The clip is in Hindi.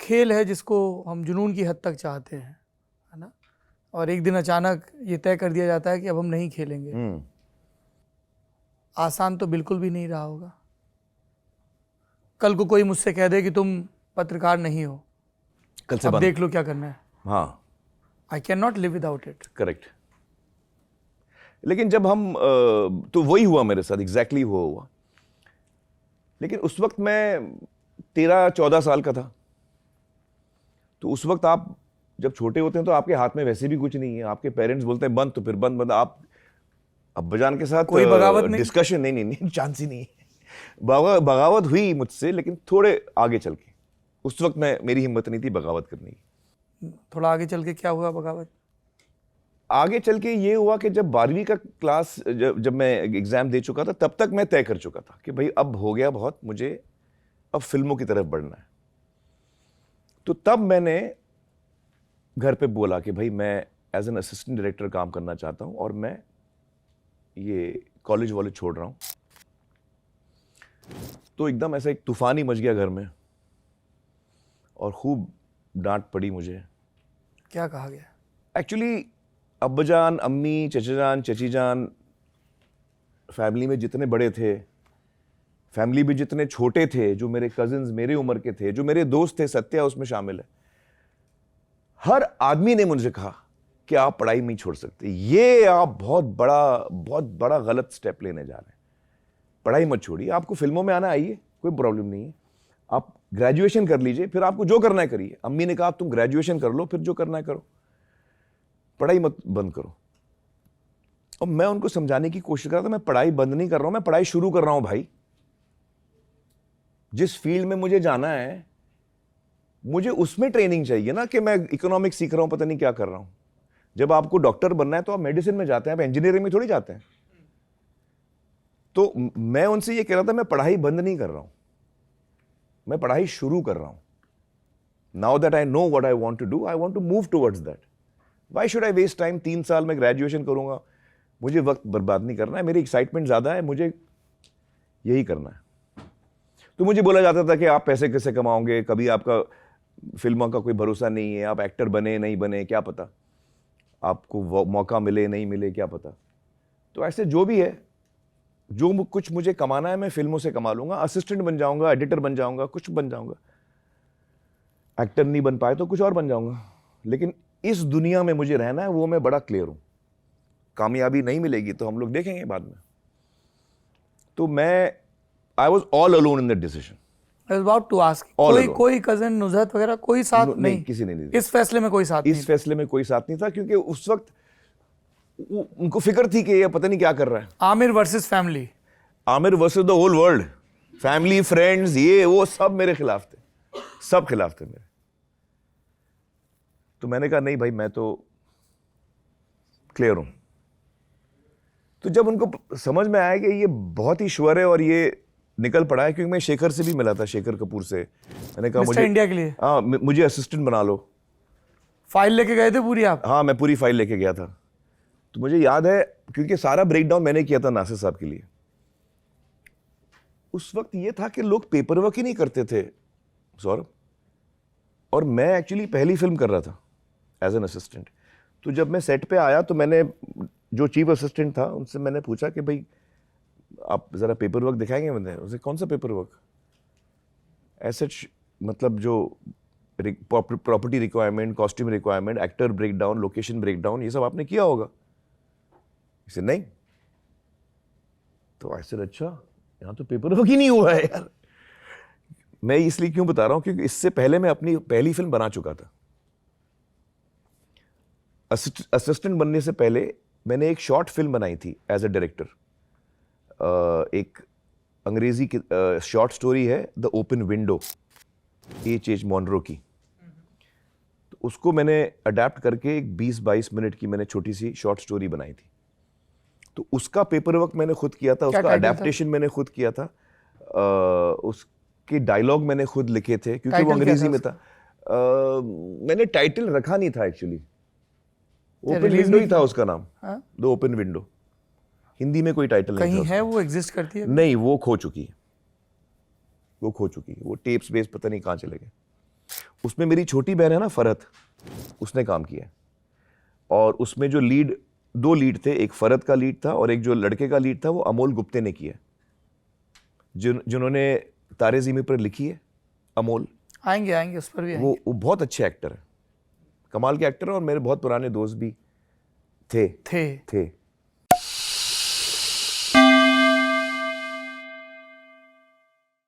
खेल है जिसको हम जुनून की हद तक चाहते हैं, है ना, और एक दिन अचानक ये तय कर दिया जाता है कि अब हम नहीं खेलेंगे। आसान तो बिल्कुल भी नहीं रहा होगा। कल को कोई मुझसे कह दे कि तुम पत्रकार नहीं हो, कल से अब बंद। देख लो क्या करना है। हाँ, I can not live without it. Correct. लेकिन जब हम तो वही हुआ मेरे साथ, एग्जैक्टली हुआ। लेकिन उस वक्त मैं 13-14 साल का था। तो उस वक्त आप जब छोटे होते हैं तो आपके हाथ में वैसे भी कुछ नहीं है। आपके पेरेंट्स बोलते हैं बंद तो फिर बंद। आप अब्बाजान के साथ कोई बगावत नहीं? डिस्कशन नहीं, चांस ही नहीं है। बगावत हुई मुझसे, लेकिन थोड़े आगे चल के। उस वक्त मेरी हिम्मत नहीं थी बगावत करने की। थोड़ा आगे चल के क्या हुआ बगावत? आगे चल के ये हुआ कि जब 12वीं का क्लास जब मैं एग्जाम दे चुका था, तब तक मैं तय कर चुका था कि भाई अब हो गया बहुत, मुझे अब फिल्मों की तरफ बढ़ना है। तो तब मैंने घर पे बोला कि भाई मैं एज एन असिस्टेंट डायरेक्टर काम करना चाहता हूं और मैं ये कॉलेज वॉलेज छोड़ रहा हूं। तो एकदम ऐसा एक तूफान ही मच गया घर में और खूब डांट पड़ी मुझे। क्या कहा गया? एक्चुअली अब्बाजान, अम्मी, चचा जान, चची जान, फैमिली में जितने बड़े थे, फैमिली में जितने छोटे थे, जो मेरे कजिन्स मेरे उम्र के थे, जो मेरे दोस्त थे, सत्या उसमें शामिल है, हर आदमी ने मुझे कहा कि आप पढ़ाई नहीं छोड़ सकते, ये आप बहुत बड़ा गलत स्टेप लेने जा रहे हैं। पढ़ाई मत छोड़िए, आपको फिल्मों में आना आइए, कोई प्रॉब्लम नहीं है, आप ग्रेजुएशन कर लीजिए, फिर आपको जो करना है करिए। अम्मी ने कहा तुम ग्रेजुएशन कर लो, फिर जो करना है करो, पढ़ाई मत बंद करो। और मैं उनको समझाने की कोशिश कर रहा था, मैं पढ़ाई बंद नहीं कर रहा हूं, मैं पढ़ाई शुरू कर रहा हूं भाई। जिस फील्ड में मुझे जाना है, मुझे उसमें ट्रेनिंग चाहिए ना कि मैं इकोनॉमिक्स सीख रहा हूं, पता नहीं क्या कर रहा हूं। जब आपको डॉक्टर बनना है तो आप मेडिसिन में जाते हैं, आप इंजीनियरिंग में थोड़ी जाते हैं। तो मैं उनसे ये कह रहा था, मैं पढ़ाई बंद नहीं कर रहा हूं, मैं पढ़ाई शुरू कर रहा हूं। Now that I know what I want to do, I want to move towards that. Why should I waste time? 3 साल में ग्रेजुएशन करूंगा, मुझे वक्त बर्बाद नहीं करना है, मेरी एक्साइटमेंट ज्यादा है, मुझे यही करना है। तो मुझे बोला जाता था कि आप पैसे कैसे कमाओगे, कभी आपका फिल्मों का कोई भरोसा नहीं है, आप एक्टर बने नहीं बने क्या पता, आपको मौका मिले नहीं मिले क्या पता। तो ऐसे जो भी है, जो कुछ मुझे कमाना है मैं फिल्मों से कमा लूंगा, असिस्टेंट बन जाऊंगा, एडिटर बन जाऊंगा, कुछ बन जाऊंगा। एक्टर नहीं बन पाए तो कुछ और बन जाऊंगा, लेकिन इस दुनिया में मुझे रहना है, वो मैं बड़ा क्लियर हूं। कामयाबी नहीं मिलेगी तो हम लोग देखेंगे बाद में। तो I was all alone in that decision. I was about to ask, कोई कजन, नुजहत वगैरह कोई साथ नहीं? किसी ने नहीं। इस फैसले में कोई साथ नहीं? इस फैसले में कोई साथ नहीं था, क्योंकि उस वक्त उनको फिक्र थी कि ये पता नहीं क्या कर रहा है। Aamir versus family, Aamir versus the whole world, family, friends, ये वो सब मेरे खिलाफ थे, सब खिलाफ थे मेरे। तो मैंने कहा नहीं भाई, मैं तो क्लियर हूं। तो जब उनको समझ में आया कि ये बहुत ही श्योर है और ये निकल पड़ा है, क्योंकि मैं शेखर से भी मिला था, शेखर कपूर से। मैंने कहा मिस्टर इंडिया के लिए हाँ, मुझे असिस्टेंट बना लो। फाइल लेके गए थे पूरी आप? हाँ, मैं पूरी फाइल लेके गया था। तो मुझे याद है, क्योंकि सारा ब्रेकडाउन मैंने किया था नासिर साहब के लिए। उस वक्त ये था कि लोग पेपर वर्क ही नहीं करते थे सौरभ, और मैं एक्चुअली पहली फिल्म कर रहा था एज एन असिस्टेंट। तो जब मैं सेट पे आया तो मैंने जो चीफ असिस्टेंट था उनसे मैंने पूछा कि भाई आप जरा पेपर वर्क दिखाएंगे? मैंने उसे कौन सा पेपर वर्क? एसेट, मतलब जो property requirement, costume requirement, actor breakdown, location breakdown, ये सब आपने किया होगा? इसे नहीं। तो ऐसे अच्छा, यहां तो पेपर वर्क ही नहीं हुआ है यार। मैं इसलिए क्यों बता रहा हूं, क्योंकि इससे पहले मैं अपनी पहली फिल्म बना चुका था। असिस्टेंट बनने से पहले मैंने एक शॉर्ट फिल्म बनाई थी एज ए डायरेक्टर। एक अंग्रेजी की शॉर्ट स्टोरी है, the open window, H.H. Monroe की। तो उसको मैंने अडेप्ट करके एक 20-22 मिनट की मैंने छोटी सी शॉर्ट स्टोरी बनाई थी। तो उसका पेपर वर्क मैंने खुद किया था, उसका अडेप्टेशन मैंने खुद किया था, उसके डायलॉग मैंने खुद लिखे थे, क्योंकि वो अंग्रेजी में था। मैंने टाइटल रखा नहीं था एक्चुअली, ओपन विंडो ही था उसका नाम, द ओपन विंडो। हिंदी में कोई टाइटल नहीं था। कहीं है वो एग्जिस्ट करती है? नहीं, वो खो चुकी है, वो टेप्स बेस पता नहीं कहां चले गए। उसमें मेरी छोटी बहन है ना फरहत, उसने काम किया है। और उसमें जो लीड, 2 लीड थे, एक फरहत का लीड था और एक जो लड़के का लीड था वो अमोल गुप्ते ने किया, जिन्होंने तारे ज़मीं पर लिखी है। अमोल आएंगे उस पर भी आएंगे। वो बहुत अच्छे एक्टर है, कमाल के एक्टर है, और मेरे बहुत पुराने दोस्त भी थे।